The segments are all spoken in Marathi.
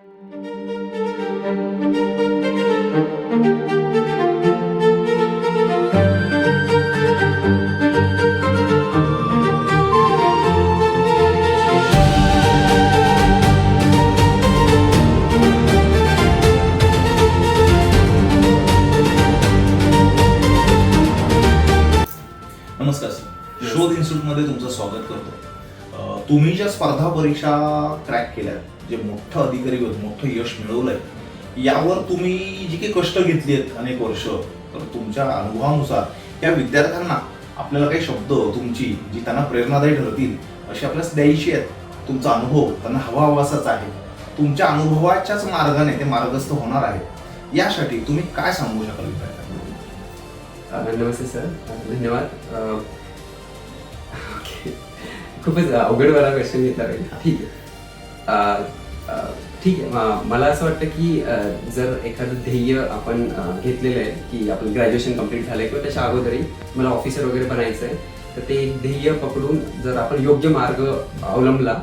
नमस्कार सर, शोध इन्स्टिट्यूटमध्ये तुमचं स्वागत करतो. तुम्ही ज्या स्पर्धा परीक्षा क्रॅक केल्या, जे मोठं अधिकारी होत, मोठं यश मिळवलंय, यावर तुम्ही जी काही कष्ट घेतली आहेत अनेक वर्ष, तर तुमच्या अनुभवानुसार या विद्यार्थ्यांना आपल्याला काही शब्द तुमची जी त्यांना प्रेरणादायी ठरतील अशी आपल्याला द्यायची आहेत. तुमचा अनुभव त्यांना हवाहवासाच आहे. तुमच्या अनुभवाच्याच मार्गाने ते मार्गस्थ होणार आहे. यासाठी तुम्ही काय सांगू शकाल विद्यार्थ्यांना? नमस्ते सर, धन्यवाद. खूपच अवघड वाला क्वेश्चन घेतला पाहिजे. ठीक आहे. मला असं वाटतं की जर एखादं ध्येय आपण घेतलेलं आहे की आपलं ग्रॅज्युएशन कम्प्लीट झालंय किंवा त्याच्या अगोदरही मला ऑफिसर वगैरे बनायचं आहे, तर ते ध्येय पकडून जर आपण योग्य मार्ग अवलंबला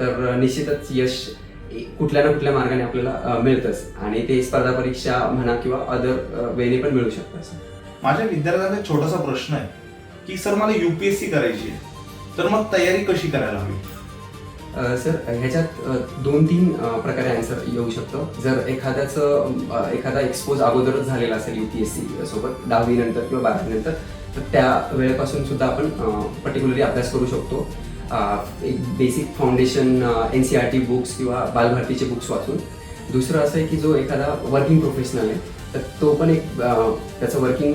तर निश्चितच यश कुठल्या ना कुठल्या मार्गाने आपल्याला मिळतंच, आणि ते स्पर्धा परीक्षा म्हणा किंवा अदर वेने पण मिळू शकतं. माझ्या विद्यार्थ्यांचा एक छोटासा प्रश्न आहे की सर मला युपीएससी करायची आहे, तर मग तयारी कशी करायला हवी? सर, ह्याच्यात 2-3 प्रकारे आन्सर येऊ शकतो. जर एखादा एक्सपोज अगोदरच झालेला असेल युपीएससी सोबत 10वी नंतर किंवा 12वी नंतर, तर त्या वेळेपासून सुद्धा आपण पर्टिक्युलरली अभ्यास करू शकतो. एक बेसिक फाउंडेशन NCERT बुक्स किंवा बालभारतीचे बुक्स वाचून. दुसरं असं आहे की जो एखादा वर्किंग प्रोफेशनल आहे, तर तो पण एक त्याचं वर्किंग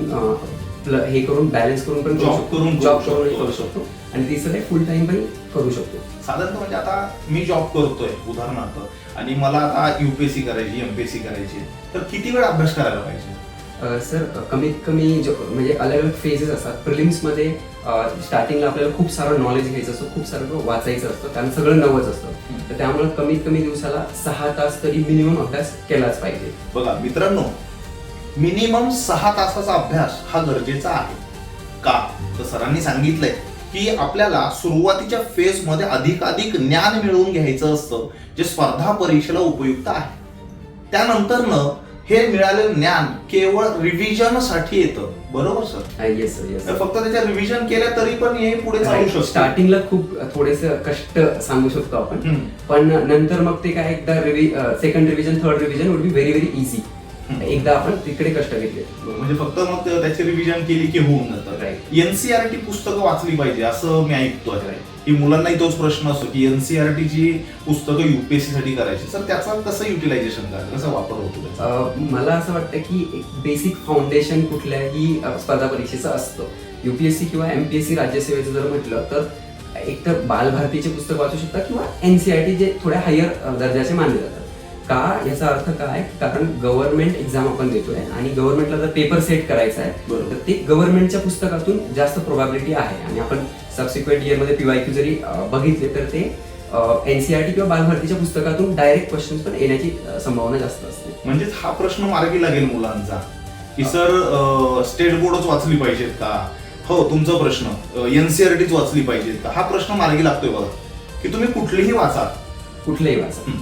हे करून बॅलन्स करून पण जॉब करू शकतो. आणि तिसरं फुल टाइम पण करू शकतो. साधारणतः म्हणजे आता मी जॉब करतोय उदाहरणार्थ, आणि मला आता युपीएससी करायची, एमपीएससी करायची, तर किती वेळ अभ्यास करायला पाहिजे? सर, कमीत कमी म्हणजे अलग अलग फेजेस असतात. प्रिलिम्समध्ये स्टार्टिंगला आपल्याला खूप सारं नॉलेज घ्यायचं असतं, खूप सारं वाचायचं असतं, कारण सगळं नवंच असतं. तर त्यामुळे कमीत कमी दिवसाला 6 तास तरी मिनिमम अभ्यास केलाच पाहिजे. बघा मित्रांनो, मिनिमम 6 तासाचा अभ्यास हा गरजेचा आहे. का तर सरांनी सांगितलंय की आपल्याला सुरुवातीच्या फेजमध्ये अधिकाधिक ज्ञान मिळवून घ्यायचं असतं, जे स्पर्धा परीक्षेला उपयुक्त आहे. त्यानंतर हे मिळालेलं ज्ञान केवळ रिव्हिजन साठी येतं. बरोबर सर? Yes sir, yes. फक्त त्याच्या रिव्हिजन केलं तरी पण हे पुढे चालू शकतं. स्टार्टिंगला खूप थोडेसे कष्ट सांगू शकतो आपण, पण नंतर मग ते काय एकदा second revision, third revision would be very very easy. एकदा आपण तिकडे कष्ट घेतले म्हणजे फक्त मग त्याची रिव्हिजन केली की होऊन जातं. NCERT पुस्तकं वाचली पाहिजे असं मी ऐकतोय की मुलांनाही तोच प्रश्न असतो की NCERT ची पुस्तकं युपीएससी साठी करायची. सर, त्याचा कसं युटिलायझेशन करायचं, कसा वापर होतो? मला असं वाटतं की एक बेसिक फाउंडेशन कुठल्याही स्पर्धा परीक्षेचं असतं. युपीएससी किंवा एमपीएससी राज्यसेवेचं जर म्हटलं तर एक तर बालभारतीचे पुस्तक वाचू शकता किंवा NCERT जे थोड्या हायर दर्जाचे मानले जातात. का याचा अर्थ काय? कारण गव्हर्नमेंट एक्झाम आपण देतोय आणि गव्हर्नमेंटला जर पेपर सेट करायचा आहे, तर ते गव्हर्नमेंटच्या पुस्तकातून जास्त प्रोबॅबिलिटी आहे. आणि आपण सबसिक्वेंट इयरमध्ये PYQ जरी बघितले तर ते NCERT किंवा बालभारतीच्या पुस्तकातून डायरेक्ट क्वेश्चन पण येण्याची संभावना जास्त असते. म्हणजेच हा प्रश्न मार्गी लागेल मुलांचा की सर स्टेट बोर्डच वाचली पाहिजेत का? हो, तुमचा प्रश्न NCERTच वाचली पाहिजेत का? हा प्रश्न मार्गी लागतोय बघा, की तुम्ही कुठलीही वाचा,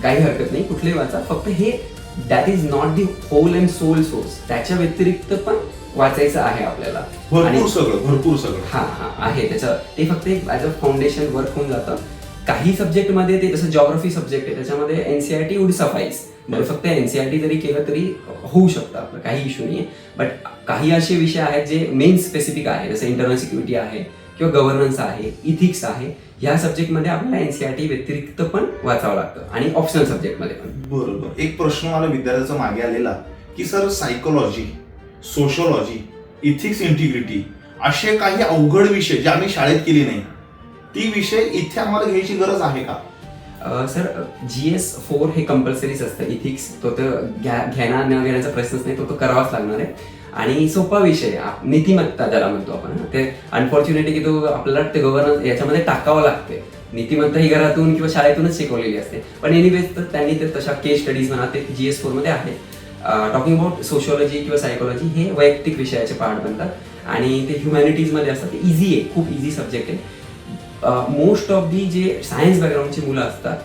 काही हरकत नाही, कुठलेही वाचा. फक्त हे that is not the whole and sole source. त्याच्या व्यतिरिक्त पण वाचायचं आहे आपल्याला. भरपूर सगळं हा आहे त्याचं. ते फक्त एक ॲज अ फाउंडेशन वर्क होऊन जातं. काही सब्जेक्टमध्ये ते जसं जॉग्राफी सब्जेक्ट आहे, त्याच्यामध्ये NCERT वुड सफाईस. फक्त NCERT जरी केलं तरी होऊ शकतं, आपलं काही इश्यू नाही. बट काही असे विषय आहेत जे मेन स्पेसिफिक आहे, जसं इंटरनल सिक्युरिटी आहे किंवा गव्हर्नन्स आहे, इथिक्स आहे. ह्या सब्जेक्टमध्ये आपल्याला NCERT व्यतिरिक्त पण वाचावं लागतं, आणि ऑप्शनल सब्जेक्टमध्ये पण. बरोबर. एक प्रश्न मला विद्यार्थ्याचा मागे आलेला की sir psychology, sociology, ethics, integrity असे काही अवघड विषय जे आम्ही शाळेत केले नाही, ती विषय इथे आम्हाला घ्यायची गरज आहे का? सर, GS4 हे कंपल्सरीच असतं. इथिक्स तो तर घेणार न घेण्याचा प्रश्नच नाही, तो करावाच लागणार आहे. आणि सोपा विषय नीतिमत्ता ज्याला म्हणतो आपण, ते अनफॉर्च्युनेटली की तो आपल्याला ते गव्हर्नन्स याच्यामध्ये टाकावं लागते. नीतिमत्ता ही घरातून किंवा शाळेतूनच शिकवलेली असते, पण एनिवेज तर त्यांनी ते तशा केस स्टडीज म्हणा ते GS4 मध्ये आहे. टॉकिंग अबाउट सोशिओलॉजी किंवा सायकोलॉजी हे वैयक्तिक विषयाचे पार्ट बनतात, आणि ते ह्युमॅनिटीजमध्ये असतात. ते इझी आहे, खूप इझी सब्जेक्ट आहे. मोस्ट ऑफ दी जे सायन्स बॅकग्राऊंडची मुलं असतात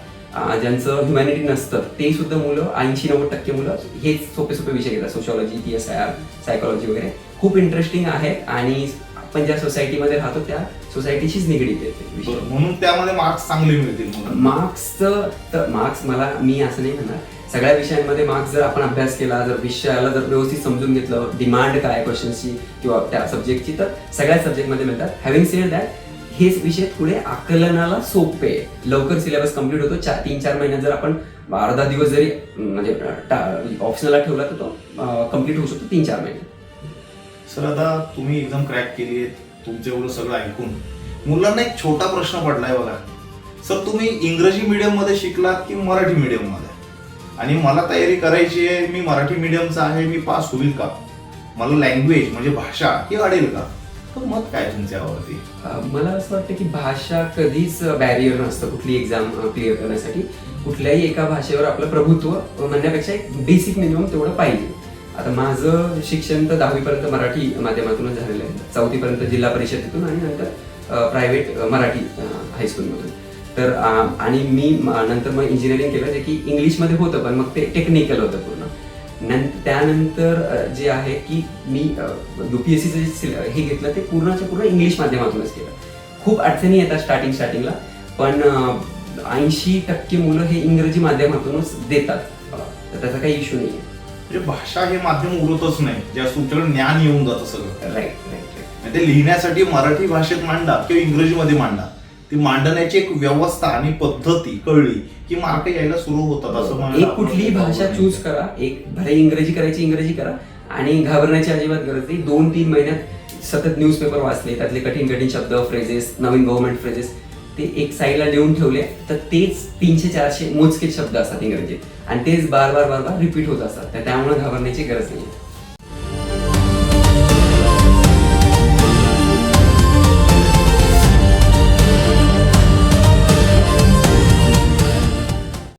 ज्यांचं ह्युमॅनिटी नसतं ते सुद्धा मुलं 80-90% मुलं हेच सोपे सोपे विषय घेतात. सोशॉलॉजी, TSR, सायकोलॉजी वगैरे खूप इंटरेस्टिंग आहे आणि आपण ज्या सोसायटीमध्ये राहतो त्या सोसायटीशीच निगडीत येते विषय. म्हणून त्यामध्ये मार्क्स चांगले मिळतील मुलांना. मार्क्स मी असं नाही म्हणणार, सगळ्या विषयांमध्ये मार्क्स जर आपण अभ्यास केला, जर विषयाला जर व्यवस्थित समजून घेतलं, डिमांड काय क्वेश्चनची किंवा त्या सब्जेक्टची, तर सगळ्या सब्जेक्टमध्ये मिळतात. हॅव्हिंग सेड दॅट, हेच विषय पुढे आकलनाला सोपे, लवकर सिलेबस कम्प्लीट होतो. 3-4 महिन्यात जर आपण अर्धा दिवस जरी म्हणजे ऑप्शनला ठेवला तर तो कम्प्लीट होऊ शकतो 3-4 महिन्यात. सर आता तुम्ही एक्झाम क्रॅक केली आहे, तुमचं एवढं सगळं ऐकून मुलांना एक छोटा प्रश्न पडलाय बघा. सर तुम्ही इंग्रजी मीडियम मध्ये शिकलात की मराठी मीडियम मध्ये, आणि मला तयारी करायची आहे, मी मराठी मीडियमचा आहे, मी पास होईल का, मला लँग्वेज म्हणजे भाषा ही अडेल का, तर मत काय तुमच्यावरती? मला असं वाटतं की भाषा कधीच बॅरियर नसतं कुठली एक्झाम क्लिअर करण्यासाठी. कुठल्याही एका भाषेवर आपलं प्रभुत्व म्हणण्यापेक्षा एक बेसिक मिनिमम तेवढं पाहिजे. आता माझं शिक्षण तर 10वी पर्यंत मराठी माध्यमातूनच झालेलं आहे, 4थी पर्यंत जिल्हा परिषदेतून आणि नंतर प्रायव्हेट मराठी हायस्कूलमधून. तर आणि मी नंतर मग इंजिनिअरिंग केलं, जे की इंग्लिशमध्ये होतं पण मग ते टेक्निकल होतं पूर्ण. त्यानंतर जे आहे की मी UPSCचं जे हे घेतलं ते पूर्णच्या पूर्ण इंग्लिश माध्यमातूनच केलं. खूप अडचणी येतात स्टार्टिंगला, पण 80% मुलं हे इंग्रजी माध्यमातूनच देतात, तर त्याचा काही इश्यू नाही आहे. म्हणजे भाषा हे माध्यम उरतच नाही, ज्या तुमच्याकडे ज्ञान येऊन जातं सगळं. राईट. ते लिहिण्यासाठी मराठी भाषेत मांडा किंवा इंग्रजीमध्ये मांडा, ती मांडण्याची एक व्यवस्था आणि पद्धती कळली की मार्क यायला सुरू होतात. असं एक कुठलीही भाषा चूज करा, एक भले इंग्रजी करायची इंग्रजी करा, आणि घाबरण्याची अजिबात गरज नाही. 2-3 महिन्यात सतत न्यूजपेपर वाचले, त्यातले कठीण शब्द, फ्रेजेस, नवीन गव्हर्नमेंट फ्रेजेस ते एक साईडला लिहून ठेवले, तर तेच 300-400 मोजके शब्द असतात इंग्रजीत, आणि तेच बार बार रिपीट होत असतात. त्यामुळे घाबरण्याची गरज नाही.